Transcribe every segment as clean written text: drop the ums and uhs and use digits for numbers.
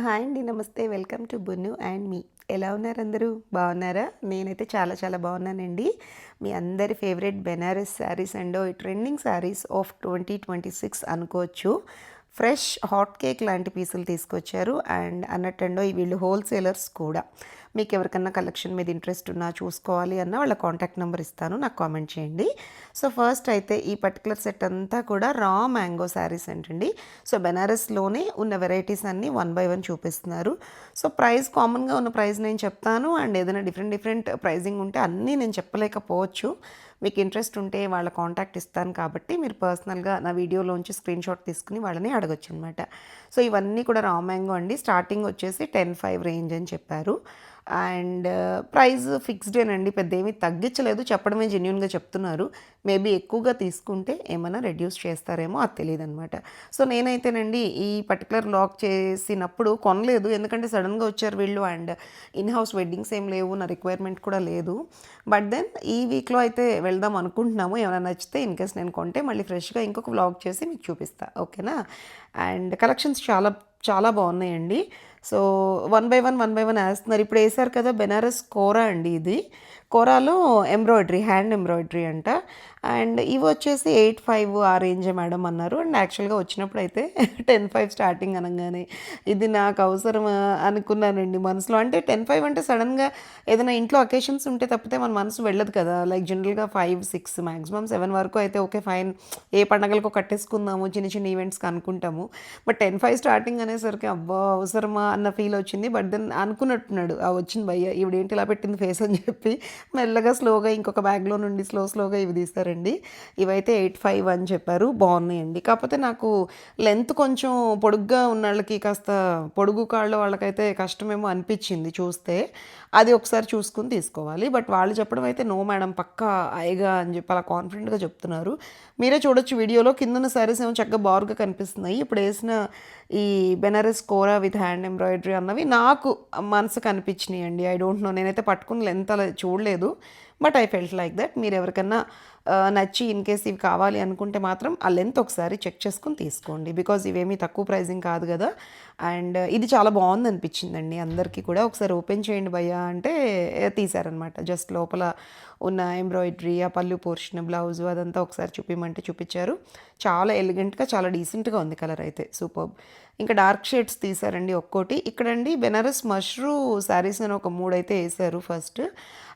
Hi అండి. నమస్తే. Welcome to బున్ను and మీ. ఎలా ఉన్నారు అందరూ? బాగున్నారా? నేనైతే చాలా చాలా బాగున్నానండి. మీ అందరి favourite Banaras saris and trending saris of 2026 అనుకోవచ్చు. ఫ్రెష్ హాట్ కేక్ లాంటి పీసులు తీసుకొచ్చారు. అండ్ అన్నట్టండో వీళ్ళు హోల్సేలర్స్ కూడా. మీకు ఎవరికన్నా కలెక్షన్ మీద ఇంట్రెస్ట్ ఉన్నా చూసుకోవాలి అన్న వాళ్ళ కాంటాక్ట్ నెంబర్ ఇస్తాను, నాకు కామెంట్ చేయండి. సో ఫస్ట్ అయితే ఈ పర్టికులర్ సెట్ అంతా కూడా రా మ్యాంగో శారీస్ అంటండి. సో బెనారస్లోనే ఉన్న వెరైటీస్ అన్నీ 1 బై 1 చూపిస్తున్నారు. సో ప్రైస్ కామన్గా ఉన్న ప్రైస్ నేను చెప్తాను. అండ్ ఏదైనా డిఫరెంట్ ప్రైజింగ్ ఉంటే అన్నీ నేను చెప్పలేకపోవచ్చు. మీకు ఇంట్రెస్ట్ ఉంటే వాళ్ళ కాంటాక్ట్ ఇస్తాను కాబట్టి మీరు పర్సనల్గా నా వీడియోలోంచి స్క్రీన్ షాట్ తీసుకుని వాళ్ళని అడగొచ్చు అనమాట. సో ఇవన్నీ కూడా రా మ్యాంగో అండి. స్టార్టింగ్ వచ్చేసి 10,500 రేంజ్ అని చెప్పారు. అండ్ ప్రైస్ ఫిక్స్డేనండి, పెద్ద ఏమీ తగ్గించలేదు, చెప్పడమే జెన్యున్గా చెప్తున్నారు. మేబీ ఎక్కువగా తీసుకుంటే ఏమైనా రెడ్యూస్ చేస్తారేమో, అది తెలియదు అనమాట. సో నేనైతేనండి ఈ పర్టికులర్ లాక్ చేసినప్పుడు కొనలేదు, ఎందుకంటే సడన్గా వచ్చారు వీళ్ళు. అండ్ ఇన్ హౌస్ వెడ్డింగ్స్ ఏం లేవు, నా రిక్వైర్మెంట్ కూడా లేదు. బట్ దెన్ ఈ వీక్లో అయితే వెళ్దాం అనుకుంటున్నాము. ఏమైనా నచ్చితే ఇన్ కేస్ నేను కొంటే మళ్ళీ ఫ్రెష్గా ఇంకొక వ్లాగ్ చేసి మీకు చూపిస్తా, ఓకేనా? అండ్ కలెక్షన్స్ చాలా చాలా బాగున్నాయండి. సో 1 బై 1 వేస్తున్నారు. ఇప్పుడు వేసారు కదా బెనారస్ కోరా అండి. ఇది కోరాలో ఎంబ్రాయిడరీ, హ్యాండ్ ఎంబ్రాయిడరీ అంట. అండ్ ఇవి వచ్చేసి 8,500 ఆ రేంజే మేడం అన్నారు. అండ్ యాక్చువల్గా వచ్చినప్పుడు అయితే 10,500 స్టార్టింగ్ అనగానే ఇది నాకు అవసరమా అనుకున్నానండి మనసులో. అంటే 10,500 అంటే సడన్గా ఏదైనా ఇంట్లో అకేషన్స్ ఉంటే తప్పితే మన మనసు వెళ్ళదు కదా. లైక్ జనరల్గా 5-6 మ్యాక్సిమం 7 వరకు అయితే ఓకే ఫైన్, ఏ పండగలకు కట్టేసుకుందాము, చిన్న చిన్న ఈవెంట్స్కి అనుకుంటాము. బట్ 10,500 స్టార్టింగ్ అనేసరికి అబ్బా అవసరమా అన్న ఫీల్ వచ్చింది. బట్ దెన్ అనుకున్నట్టున్నాడు, వచ్చింది భయ్య ఈవిడేంటి ఇలా పెట్టింది ఫేస్ అని చెప్పి మెల్లగా స్లోగా ఇంకొక బ్యాగ్లో నుండి స్లోగా ఇవి తీస్తారండి. ఇవైతే 8,500 అని చెప్పారు. బాగున్నాయండి. కాకపోతే నాకు లెంత్ కొంచెం పొడుగ్గా ఉన్న వాళ్ళకి, కాస్త పొడుగు కాళ్ళ వాళ్ళకైతే కష్టమేమో అనిపించింది చూస్తే. అది ఒకసారి చూసుకుని తీసుకోవాలి. బట్ వాళ్ళు చెప్పడం అయితే నో మేడం పక్కా అయ్యగా అని చెప్పి అలా కాన్ఫిడెంట్గా చెప్తున్నారు. మీరే చూడొచ్చు వీడియోలో, కిందన్న శారీస్ ఏమో చక్కగా బారుగా కనిపిస్తున్నాయి. ఇప్పుడు వేసిన ఈ బెనారస్ కోరా విత్ హ్యాండ్ ఎంబ్రాయిడరీ అన్నవి నాకు మనసుకు అనిపించినాయి అండి. ఐ డోంట్ నో, నేనైతే పట్టుకుని లెంత్ అలా చూడలేదు. But I felt like that. మీరు ఎవరికన్నా నచ్చి ఇన్ కేస్ ఇవి కావాలి అనుకుంటే మాత్రం ఆ లెంత్ ఒకసారి చెక్ చేసుకుని తీసుకోండి. బికాజ్ ఇవేమీ తక్కువ ప్రైజింగ్ కాదు కదా. అండ్ ఇది చాలా బాగుంది అనిపించిందండి అందరికీ కూడా. ఒకసారి ఓపెన్ చేయండి భయ్యా అంటే తీశారనమాట. జస్ట్ లోపల ఉన్న ఎంబ్రాయిడరీ, ఆ పళ్ళు పోర్షన్, బ్లౌజు అదంతా ఒకసారి చూపించమంటే చూపించారు. చాలా ఎలిగెంట్గా, చాలా డీసెంట్గా ఉంది. కలర్ అయితే సూపర్. ఇంకా డార్క్ షేడ్స్ తీసారండి ఒక్కోటి. ఇక్కడండి బెనారస్ మష్రూ శారీస్ అని ఒక 3 అయితే వేసారు ఫస్ట్.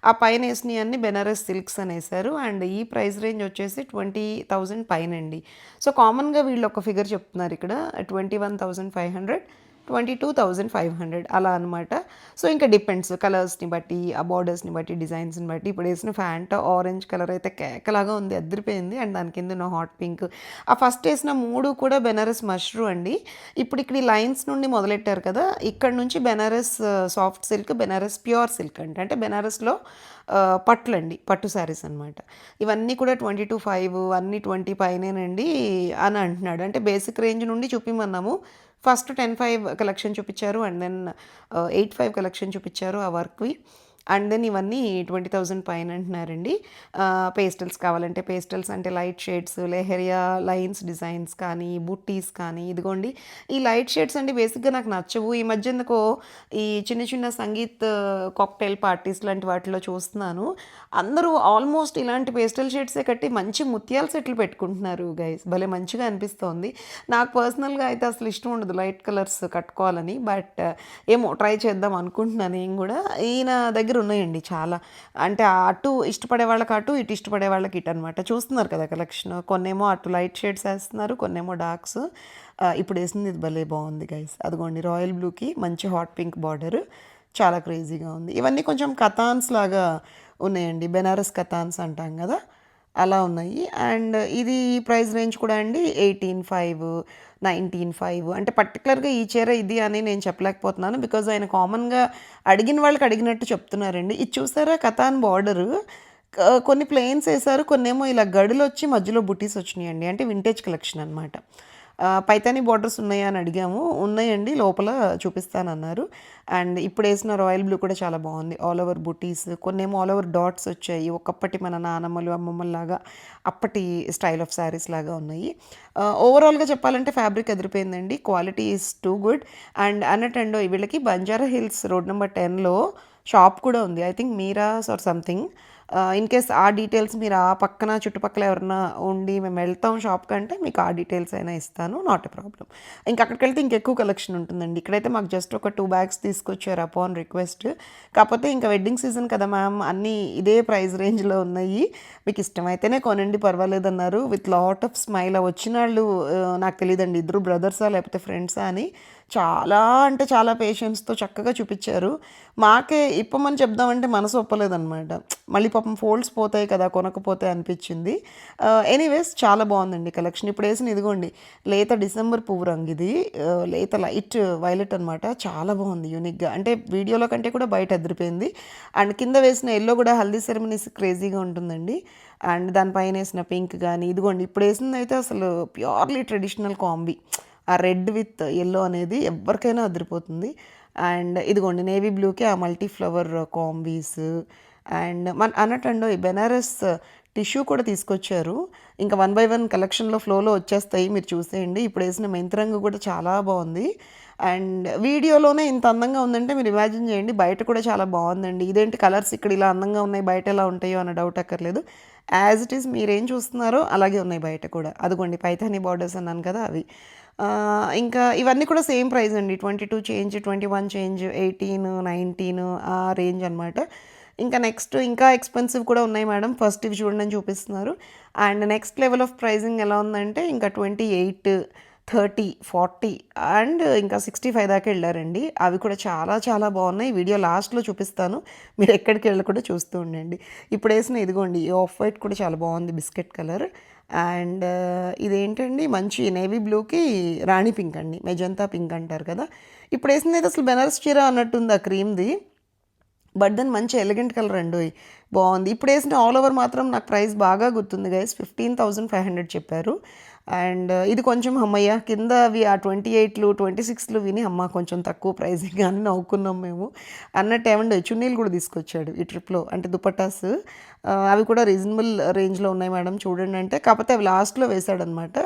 ఆ పైన వేసినవి అన్ని బెనారస్ సిల్క్స్ అని వేసారు. అండ్ ఈ ప్రైస్ రేంజ్ వచ్చేసి 20,000 పైన అండి. సో కామన్గా వీళ్ళు ఒక ఫిగర్ చెప్తున్నారు ఇక్కడ, 21,500, 22,500 అలా అనమాట. సో ఇంకా డిపెండ్స్ కలర్స్ని బట్టి, ఆ బార్డర్స్ని బట్టి, డిజైన్స్ని బట్టి. ఇప్పుడు వేసిన ఫ్యాంట్ ఆరెంజ్ కలర్ అయితే కేకలాగా ఉంది, అద్దరిపోయింది. అండ్ దాని కింద ఉన్న హాట్ పింక్, ఆ ఫస్ట్ వేసిన 3 కూడా బెనారస్ మష్రూ అండి. ఇప్పుడు ఇక్కడ ఈ లైన్స్ నుండి మొదలెట్టారు కదా, ఇక్కడ నుంచి Banaras soft silk, Banaras pure silk అంటే బెనారస్లో పట్లు అండి, పట్టు శారీస్ అనమాట. ఇవన్నీ కూడా 22,500, అన్నీ 20 పైనేనండి అని అంటున్నాడు. అంటే బేసిక్ రేంజ్ నుండి చూపిమన్నాము. ఫస్ట్ 10,500 కలెక్షన్ చూపించారు. అండ్ దెన్ 8,500 కలెక్షన్ చూపించారు ఆ వర్క్వి. అండ్ దెన్ ఇవన్నీ 20,000 పైన అంటున్నారండి. పేస్టల్స్ కావాలంటే పేస్టల్స్, అంటే light shades, leheriya lines designs కానీ, బుట్టీస్ కానీ. ఇదిగోండి ఈ లైట్ షేడ్స్ అండి బేసిక్గా నాకు నచ్చవు. ఈ మధ్య ఎందుకో ఈ చిన్న చిన్న సంగీత్ కాక్టైల్ పార్టీస్ లాంటి వాటిలో చూస్తున్నాను, అందరూ ఆల్మోస్ట్ ఇలాంటి పేస్టల్ షేడ్సే కట్టి మంచి ముత్యాల సెట్లు పెట్టుకుంటున్నారు గైస్. భలే మంచిగా అనిపిస్తోంది. నాకు పర్సనల్గా అయితే అసలు ఇష్టం ఉండదు లైట్ కలర్స్ కట్టుకోవాలని. బట్ ఏమో ట్రై చేద్దాం అనుకుంటున్నాను నేను కూడా. ఈయన దగ్గర ఉన్నాయండి చాలా. అంటే అటు ఇష్టపడే వాళ్ళకి అటు, ఇటు ఇష్టపడే వాళ్ళకి ఇటు అనమాట. చూస్తున్నారు కదా కలెక్షన్. కొన్నేమో అటు లైట్ షేడ్స్ వేస్తున్నారు, కొన్నేమో డార్క్స్. ఇప్పుడు వేసింది ఇది భలే బాగుంది గైస్. అదిగోండి రాయల్ బ్లూకి మంచి హాట్ పింక్ బార్డర్, చాలా క్రేజీగా ఉంది. ఇవన్నీ కొంచెం కథాన్స్ లాగా ఉన్నాయండి, బెనారస్ కథాన్స్ అంటాం కదా, అలా ఉన్నాయి. అండ్ ఇది ప్రైస్ రేంజ్ కూడా అండి 18,500, 19,500. అంటే పర్టికులర్గా ఈ చీర ఇది అని నేను చెప్పలేకపోతున్నాను, బికాజ్ ఆయన కామన్గా అడిగిన వాళ్ళకి అడిగినట్టు చెప్తున్నారండి. ఇది చూసారా కథాన్ బార్డరు, కొన్ని ప్లెయిన్స్ వేసారు, కొన్నేమో ఇలా గడులు వచ్చి మధ్యలో బుటీస్ వచ్చినాయండి. అంటే వింటేజ్ కలెక్షన్ అనమాట. పైతాని బార్డర్స్ ఉన్నాయా అని అడిగాము. ఉన్నాయండి, లోపల చూపిస్తానన్నారు. అండ్ ఇప్పుడు వేసిన రాయల్ బ్లూ కూడా చాలా బాగుంది. ఆల్ ఓవర్ బుటీస్, కొన్నేమో ఆల్ ఓవర్ డాట్స్ వచ్చాయి. ఒకప్పటి మన నానమ్మలు అమ్మమ్మలాగా అప్పటి స్టైల్ ఆఫ్ శారీస్ లాగా ఉన్నాయి. ఓవరాల్గా చెప్పాలంటే ఫ్యాబ్రిక్ ఎదిరిపోయిందండి. Quality is too good. And అన్నట్టండో వీళ్ళకి బంజారా హిల్స్ రోడ్ నెంబర్ 10లో షాప్ కూడా ఉంది. I think Meera's or something. In case ఆ డీటెయిల్స్ మీరు ఆ పక్కన చుట్టుపక్కల ఎవరన్నా ఉండి మేము వెళ్తాం షాప్ కంటే మీకు ఆ డీటెయిల్స్ అయినా ఇస్తాను, నాట్ ఎ ప్రాబ్లం. ఇంకా అక్కడికి వెళ్తే ఇంకెక్కువ కలెక్షన్ ఉంటుందండి. ఇక్కడైతే మాకు జస్ట్ ఒక 2 బ్యాగ్స్ తీసుకొచ్చారు అపాన్ రిక్వెస్ట్. కాకపోతే ఇంకా వెడ్డింగ్ సీజన్ కదా మ్యామ్, అన్నీ ఇదే ప్రైస్ రేంజ్లో ఉన్నాయి, మీకు ఇష్టమైతేనే కొనండి పర్వాలేదన్నారు విత్ లాట్ ఆఫ్ స్మైల్. వచ్చిన వాళ్ళు నాకు తెలియదండి ఇద్దరు బ్రదర్సా లేకపోతే ఫ్రెండ్సా అని చాలా అంటే చాలా పేషెన్స్తో చక్కగా చూపించారు. మాకే ఇప్పమని చెప్దామంటే మనసు ఒప్పలేదన్నమాట. మళ్ళీ పాపం ఫోల్డ్స్ పోతాయి కదా కొనకపోతే అనిపించింది. ఎనీవేస్ చాలా బాగుందండి కలెక్షన్. ఇప్పుడు వేసిన ఇదిగోండి లేత డిసెంబర్ పువ్వు రంగు, ఇది లేత లైట్ వైలెట్ అనమాట. చాలా బాగుంది యూనిక్గా, అంటే వీడియోలో కంటే కూడా బయట అదిరిపోయింది. అండ్ కింద వేసిన ఎల్లో కూడా హల్దీ సెరమనీస్ క్రేజీగా ఉంటుందండి. అండ్ దానిపైన వేసిన పింక్ కానీ ఇదిగోండి ఇప్పుడు వేసింది అయితే అసలు ప్యూర్లీ ట్రెడిషనల్ కాంబీ. ఆ రెడ్ విత్ ఎల్లో అనేది ఎవరికైనా అదిరిపోతుంది. అండ్ ఇదిగోండి నేవీ బ్లూకి ఆ మల్టీ ఫ్లవర్ కాంబీస్. అండ్ అన్నట్టండు ఈ బెనారస్ టిష్యూ కూడా తీసుకొచ్చారు. ఇంకా 1 by 1 కలెక్షన్లో ఫ్లోలో వచ్చేస్తాయి, మీరు చూసేయండి. ఇప్పుడు వేసిన మెంతరంగు కూడా చాలా బాగుంది. అండ్ వీడియోలోనే ఇంత అందంగా ఉందంటే మీరు ఇమాజిన్ చేయండి బయట కూడా చాలా బాగుందండి. ఇదేంటి కలర్స్ ఇక్కడ ఇలా అందంగా ఉన్నాయి, బయట ఎలా ఉంటాయో అన్న డౌట్ అక్కర్లేదు. యాజ్ ఇట్ ఈస్ మీరేం చూస్తున్నారో అలాగే ఉన్నాయి బయట కూడా. అదిగోండి పైథానీ బార్డర్స్ అన్నాను కదా అవి. ఇంకా ఇవన్నీ కూడా సేమ్ ప్రైస్ అండి. 22 చేంజ్, 21 చేంజ్, 18, 19 ఆ రేంజ్ అనమాట. ఇంకా నెక్స్ట్ ఇంకా ఎక్స్పెన్సివ్ కూడా ఉన్నాయి మేడం, ఫస్ట్ ఇవి చూడండి అని చూపిస్తున్నారు. And next level of pricing ఎలా ఉందంటే ఇంకా 28, 30, 40 అండ్ ఇంకా 65 దాకా వెళ్ళారండి. అవి కూడా చాలా చాలా బాగున్నాయి. వీడియో లాస్ట్లో చూపిస్తాను, మీరు ఎక్కడికి వెళ్ళకుండా చూస్తూ ఉండండి. ఇప్పుడు వేసిన ఇదిగోండి ఈ ఆఫ్ వైట్ కూడా చాలా బాగుంది, బిస్కెట్ కలర్. అండ్ ఇదేంటండి మంచి నేవీ బ్లూకి రాణి పింక్ అండి, మెజంతా పింక్ అంటారు కదా. ఇప్పుడు వేసింది అయితే అసలు బెనారస్ చీర అన్నట్టుంది ఆ క్రీమ్ది, బట్ దెన్ మంచి ఎలిగెంట్ కలర్ అండి, బాగుంది. ఇప్పుడు వేసిన ఆల్ ఓవర్ మాత్రం నాకు ప్రైస్ బాగా గుర్తుంది గైస్, 15,500 చెప్పారు. అండ్ ఇది కొంచెం అమ్మయ్య కింద అవి ఆ 28లు 26లు విని అమ్మ కొంచెం తక్కువ ప్రైజింగ్ అని నవ్వుకున్నాం మేము అన్నట్టు. ఏమండి చున్నీలు కూడా తీసుకొచ్చాడు ఈ ట్రిప్లో, అంటే దుపట్టాస్. అవి కూడా రీజనబుల్ రేంజ్లో ఉన్నాయి మేడం చూడండి అంటే, కాకపోతే అవి లాస్ట్లో వేశాడనమాట.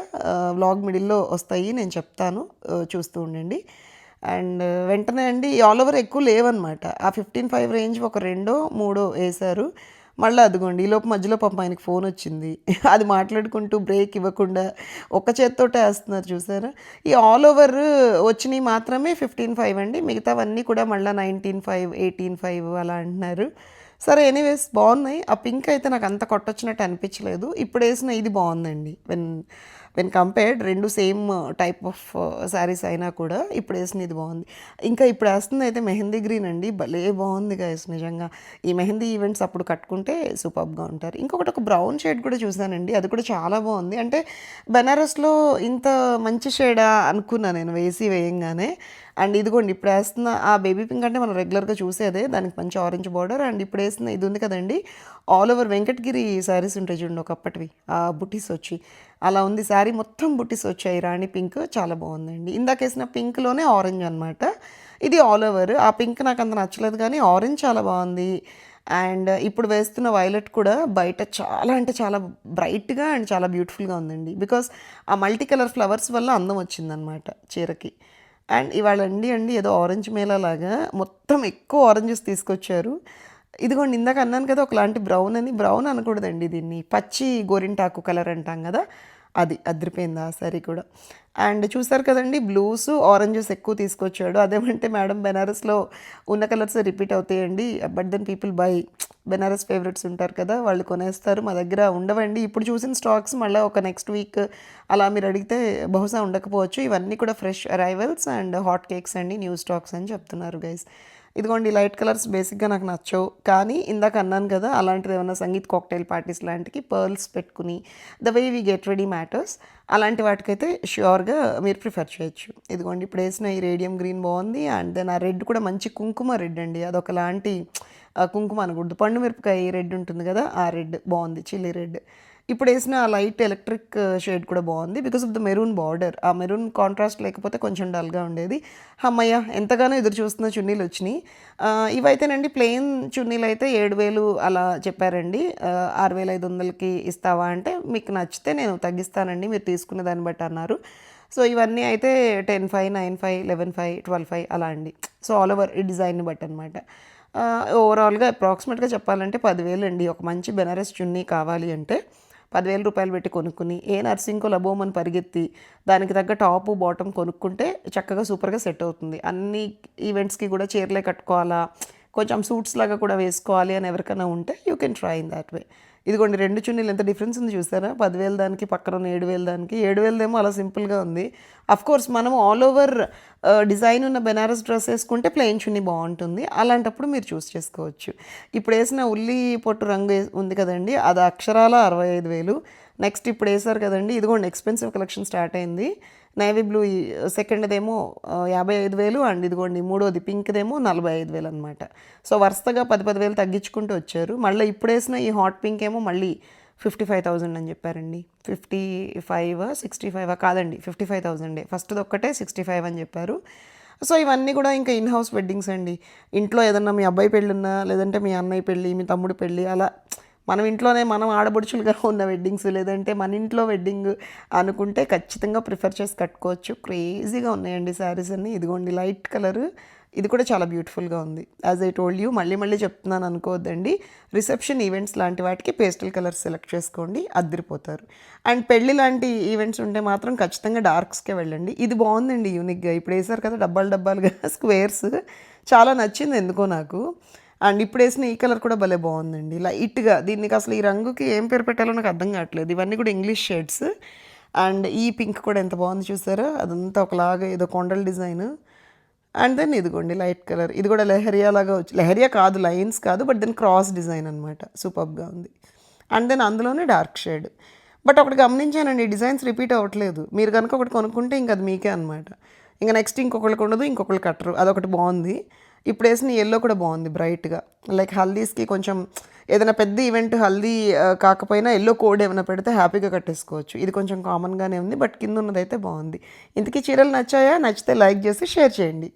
వ్లాగ్ మిడిల్లో వస్తాయి, నేను చెప్తాను, చూస్తూ ఉండండి. అండ్ వెంటనే అండి ఆల్ ఓవర్ ఎక్కువ లేవన్నమాట. ఆ 15,500 రేంజ్ ఒక 2-3 వేశారు. మళ్ళీ అదిగోండి ఈలోపు మధ్యలో పాపం ఆయనకి ఫోన్ వచ్చింది, అది మాట్లాడుకుంటూ బ్రేక్ ఇవ్వకుండా ఒక్క చేత్తోటే వేస్తున్నారు చూసారా. ఈ ఆల్ ఓవర్ వచ్చినవి మాత్రమే 15,500 అండి, మిగతావన్నీ కూడా మళ్ళీ 19,500, 18,500 అలా అంటున్నారు. సరే ఎనీవేస్ బాగున్నాయి. ఆ పింక్ అయితే నాకు అంత కొట్టొచ్చినట్టు అనిపించలేదు. ఇప్పుడు వేసిన ఇది బాగుందండి. వెన్ కంపేర్డ్ రెండు సేమ్ టైప్ ఆఫ్ శారీస్ అయినా కూడా ఇప్పుడు వేసిన ఇది బాగుంది. ఇంకా ఇప్పుడు వేస్తుంది అయితే మెహందీ గ్రీన్ అండి, భలే బాగుంది గైస్ నిజంగా. ఈ మెహందీ ఈవెంట్స్ అప్పుడు కట్టుకుంటే సూపర్గా ఉంటారు. ఇంకొకటి ఒక బ్రౌన్ షేడ్ కూడా చూసానండి, అది కూడా చాలా బాగుంది. అంటే బెనారస్లో ఇంత మంచి షేడా అనుకున్నా నేను వేయంగానే. అండ్ ఇదిగోండి ఇప్పుడు వేస్తున్న ఆ బేబీ పింక్ అంటే మనం రెగ్యులర్గా చూసేదే, దానికి మంచి ఆరెంజ్ బార్డర్. అండ్ ఇప్పుడు వేస్తున్న ఇది ఉంది కదండి ఆల్ ఓవర్ వెంకటగిరి శారీస్ ఉంటాయి చూడండి ఒకప్పటివి, ఆ బుటీస్ వచ్చి అలా ఉంది శారీ, మొత్తం బుటీస్ వచ్చాయి రాణి పింక్, చాలా బాగుందండి. ఇందాక వేసిన పింక్లోనే ఆరెంజ్ అనమాట, ఇది ఆల్ ఓవర్. ఆ పింక్ నాకు అంత నచ్చలేదు కానీ ఆరెంజ్ చాలా బాగుంది. అండ్ ఇప్పుడు వేస్తున్న వైలెట్ కూడా బయట చాలా అంటే చాలా బ్రైట్గా అండ్ చాలా బ్యూటిఫుల్గా ఉందండి, బికాస్ ఆ మల్టీ కలర్ ఫ్లవర్స్ వల్ల అందం వచ్చిందనమాట చీరకి. అండ్ ఇవాళ అండి ఏదో ఆరెంజ్ మేళా లాగా మొత్తం ఎక్కువ ఆరెంజెస్ తీసుకొచ్చారు. ఇదిగోండి ఇందాక అన్నాను కదా ఒకలాంటి బ్రౌన్ అని, బ్రౌన్ అనకూడదండి దీన్ని, పచ్చి గోరింటాకు కలర్ అంటాం కదా, అది అదిరిపోయింది ఆ సారీ కూడా. అండ్ చూసారు కదండి బ్లూస్ ఆరెంజెస్ ఎక్కువ తీసుకొచ్చాడు. అదేమంటే మేడం బెనారస్లో ఉన్న కలర్స్ రిపీట్ అవుతాయండి, but then people buy, Banaras favourites ఉంటారు కదా వాళ్ళు కొనేస్తారు. మా దగ్గర ఉండవండి ఇప్పుడు చూసిన స్టాక్స్, మళ్ళీ ఒక నెక్స్ట్ వీక్ అలా మీరు అడిగితే బహుశా ఉండకపోవచ్చు. ఇవన్నీ కూడా fresh arrivals and hot cakes అండి, న్యూ స్టాక్స్ అని చెప్తున్నారు గైస్. ఇదిగోండి లైట్ కలర్స్ బేసిక్గా నాకు నచ్చవు, కానీ ఇందాక అన్నాను కదా అలాంటిది ఏమన్నా సంగీత్ కాక్టైల్ పార్టీస్ లాంటికి పర్ల్స్ పెట్టుకుని the way we get ready matters, అలాంటి వాటికైతే ష్యూర్గా మీరు ప్రిఫర్ చేయొచ్చు. ఇదిగోండి ఇప్పుడు వేసిన ఈ రేడియం గ్రీన్ బాగుంది. అండ్ దెన్ ఆ రెడ్ కూడా మంచి కుంకుమ రెడ్ అండి, అదొకలాంటి కుంకుమ అనకూడదు, పండు మిరపకాయ రెడ్ ఉంటుంది కదా ఆ రెడ్ బాగుంది, చిల్లీ రెడ్. ఇప్పుడేసిన ఆ లైట్ ఎలక్ట్రిక్ షేడ్ కూడా బాగుంది because of the maroon border. ఆ మెరూన్ కాంట్రాస్ట్ లేకపోతే కొంచెం డల్గా ఉండేది. హమ్మయ్య! ఎంతగానో ఎదురు చూస్తున్న చున్నీలు వచ్చినాయి. ఇవైతేనండి ప్లెయిన్ చున్నీలు అయితే 7,000 అలా చెప్పారండి. 6,500కి ఇస్తావా అంటే, మీకు నచ్చితే నేను తగ్గిస్తానండి మీరు తీసుకున్న దాన్ని బట్టి అన్నారు. సో ఇవన్నీ అయితే 10,500, 9,500, 11,500, 12,500 అలా అండి. సో ఆల్ ఓవర్ ఈ డిజైన్ని బట్టి అనమాట. ఓవరాల్గా అప్రాక్సిమేట్గా చెప్పాలంటే 10,000 అండి. ఒక మంచి బెనారస్ చున్నీ కావాలి అంటే 10,000 రూపాయలు పెట్టి కొనుక్కుని ఏ నర్సింగ్కో లబోమని పరిగెత్తి దానికి తగ్గ టాపు బాటమ్ కొనుక్కుంటే చక్కగా సూపర్గా సెట్ అవుతుంది. అన్ని ఈవెంట్స్కి కూడా చీరలే కట్టుకోవాలా, కొంచెం సూట్స్ లాగా కూడా వేసుకోవాలి అని ఎవరికైనా ఉంటే you can try in that way. ఇదిగోండి 2 చున్నీలు ఎంత డిఫరెన్స్ ఉంది చూసారా? 10,000 దానికి పక్కన ఉన్న 7,000 దానికి. 7,000 అలా సింపుల్గా ఉంది. కోర్స్ మనం ఆల్ ఓవర్ డిజైన్ ఉన్న బెనారస్ డ్రెస్ వేసుకుంటే ప్లెయిన్ చున్నీ బాగుంటుంది. అలాంటప్పుడు మీరు చూస్ చేసుకోవచ్చు. ఇప్పుడు వేసిన ఉల్లి పొట్టు రంగు ఉంది కదండి, అది అక్షరాల 65,000. నెక్స్ట్ ఇప్పుడు వేసారు కదండి, ఇదిగోండి ఎక్స్పెన్సివ్ కలెక్షన్ స్టార్ట్ అయింది. నేవీ బ్లూ సెకండ్దేమో 55,000 అండ్ ఇదిగోండి మూడోది పింక్దేమో 45,000 అనమాట. సో వరుసగా 10,000 తగ్గించుకుంటూ వచ్చారు. మళ్ళీ ఇప్పుడు వేసిన ఈ హాట్ పింక్ ఏమో మళ్ళీ 55,000 అని చెప్పారండి. 55 65 కాదండి, 55,000 ఫస్ట్ది ఒక్కటే 65 అని చెప్పారు. సో ఇవన్నీ కూడా ఇంకా ఇన్ హౌస్ వెడ్డింగ్స్ అండి. ఇంట్లో ఏదన్నా మీ అబ్బాయి పెళ్ళున్నా, లేదంటే మీ అన్నయ్య పెళ్ళి, మీ తమ్ముడు పెళ్ళి, అలా మనం ఇంట్లోనే మనం ఆడబడుచులుగా ఉన్న వెడ్డింగ్స్, లేదంటే మన ఇంట్లో వెడ్డింగ్ అనుకుంటే ఖచ్చితంగా ప్రిఫర్ చేసి కట్టుకోవచ్చు. క్రేజీగా ఉన్నాయండి శారీస్ అన్నీ. ఇదిగోండి లైట్ కలరు, ఇది కూడా చాలా బ్యూటిఫుల్గా ఉంది. యాజ్ ఐ టోల్డ్ యూ, మళ్ళీ మళ్ళీ చెప్తున్నాను అనుకోవద్దండి. రిసెప్షన్ ఈవెంట్స్ లాంటి వాటికి పేస్టల్ కలర్స్ సెలెక్ట్ చేసుకోండి, అద్దరిపోతారు. అండ్ పెళ్ళి లాంటి ఈవెంట్స్ ఉంటే మాత్రం ఖచ్చితంగా డార్క్స్కే వెళ్ళండి. ఇది బాగుందండి యూనిక్గా. ఇప్పుడు వేసారు కదా డబ్బాలు డబ్బాలుగా స్క్వేర్స్, చాలా నచ్చింది ఎందుకో నాకు. అండ్ ఇప్పుడు వేసిన ఈ కలర్ కూడా భలే బాగుందండి, లైట్గా. దీనికి అసలు ఈ రంగుకి ఏం పేరు పెట్టాలో నాకు అర్థం కావట్లేదు. ఇవన్నీ కూడా ఇంగ్లీష్ షేడ్స్. అండ్ ఈ పింక్ కూడా ఎంత బాగుంది చూసారా? అదంతా ఒకలాగా ఏదో కొండల డిజైన్. అండ్ దెన్ ఇదిగోండి లైట్ కలర్, ఇది కూడా లెహరియా లాగా వచ్చి, లెహరియా కాదు, లైన్స్ కాదు, బట్ దెన్ క్రాస్ డిజైన్ అనమాట. సూపర్గా ఉంది. అండ్ దెన్ అందులోనే డార్క్ షేడ్. బట్ ఒకటి గమనించానండి, డిజైన్స్ రిపీట్ అవ్వట్లేదు. మీరు కనుక ఒకటి కొనుక్కుంటే ఇంక అది మీకే అనమాట. ఇంకా నెక్స్ట్ ఇంకొకరికి ఉండదు, ఇంకొకరు కట్టరు. అదొకటి బాగుంది. ఇప్పుడు వేసిన ఎల్లో కూడా బాగుంది బ్రైట్గా. లైక్ హల్దీస్కి కొంచెం ఏదైనా పెద్ద ఈవెంట్ హల్దీ కాకపోయినా ఎల్లో కోడ్ ఏమైనా పెడితే హ్యాపీగా కట్టేసుకోవచ్చు. ఇది కొంచెం కామన్గానే ఉంది, బట్ కింద ఉన్నదైతే బాగుంది. ఇంతకీ చీరలు నచ్చాయా? నచ్చితే లైక్ చేసి షేర్ చేయండి.